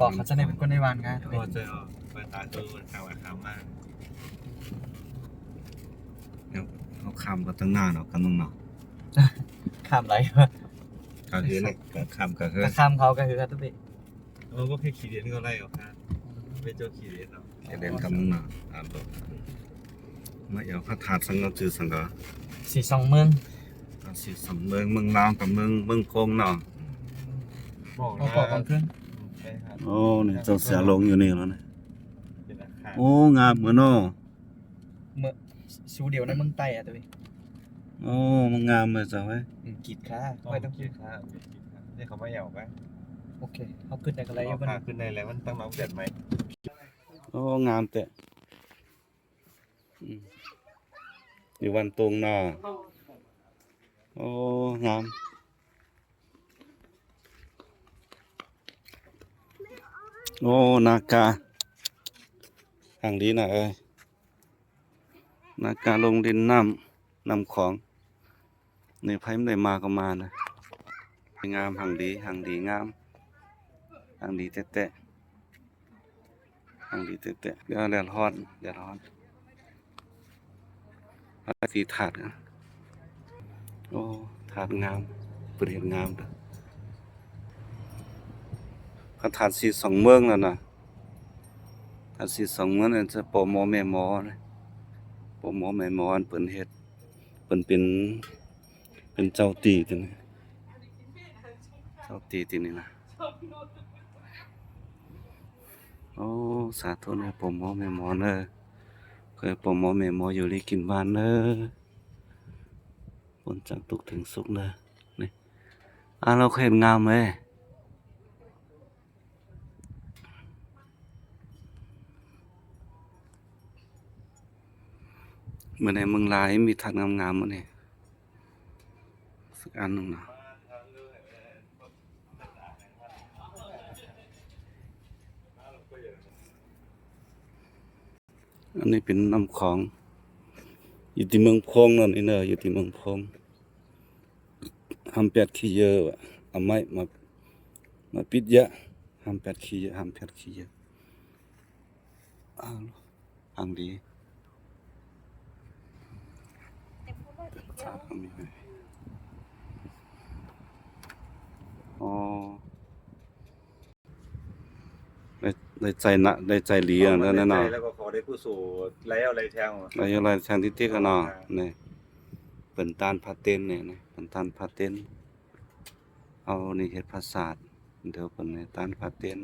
บอกเขาจะได้เป็นคนในวันกัน โอ้เจ้าเปิดตาตัวมันขาวขาวมากเนี่ยเขาคำก็ตั้งหน้าเนาะกันนุ่งเนาะ ข้ามไร ก็คือเนี่ยก็คำก็คือ ถ้าข้ามเขาก็คือครับทุกที โอ้ก็แค่ขี่เรียนก็ไล่ออกครับไม่เจ้าขี่เรียนเนาะขี่เรียนกันนุ่งเนาะตามตัวมาเอาข้าถาดสังกัดจือสังกัด 42เมือง สิสำเมืองเมืองลาวกับเมืองโคงเนาะ เขาบอกกันขึ้น โอ้นี่เจ้าเสียลงอยู่นี่แล้วนะโอ้งามเหมือนเนาะ เมื่อชูเดียวในเมืองใต้อะทุกที โอ้มันงามเลยจ้ะเว้ย กีดค่าไม่ต้อง คิดค่านี่เขาไม่เหยาไป โอเคเขาขึ้นได้กันไรอยู่บ้าง ขึ้นในแล้วมันตั้งน้องเด็ดไหม โอ้งามแต่อยู่วันตรงเนาะโอ้งามโอ้นากาทางดีนะเอ้ยนากาลงดินน้ำของในไพ่ไม่ได้มาก็มานะงามหางดีงามหางดีแตะหางดีแตะเดี๋ยวแดดร้อนสีถาดนะโอ้ถาดงามเปลี่ยนงามเลยเขาถาด42เมืองแล้วนะถาด42เมืองนั่นจะปอหมอแม่หมอนะปอหมอแม่หมออันเปิ่นเฮ็ดเปิ่นเป็นเจ้าตีตัวนี้เจ้าตีตัวนี้นะโอ้สาธุนะปอหมอแม่หมอเนอะเคยปอหมอแม่หมออยู่ลีกินบ้านเนอะผลจากทุกข์ถึงสุขเนอะนี่เราเคยเห็นงามไหมเมื่อในเมืองลายมีทัดงามๆมั้งเนี่ยสักอันหนึ่งนะอันนี้เป็นน้ำของอยู่ที่เมืองพงนั่นเองเนอะอยู่ที่เมืองพงทำแปดขี้เยอะเอาไม้มาปิดเยอะทำแปดขี้เยอะอังดีอ๋อได้ใจนะได้ใจหลีอ่ะนั่นน่ะ แล้วก็ขอได้ผู้สู่แล้วอะไรแทง อะไรอะไรแทนที่กันเนาะนี่เป็นตานพาเต้นเนี่ยนะเป็นตานพาเต้นเอานี่เฮ็ดภาษาเดี๋ยวเป็นในตานพาเต้น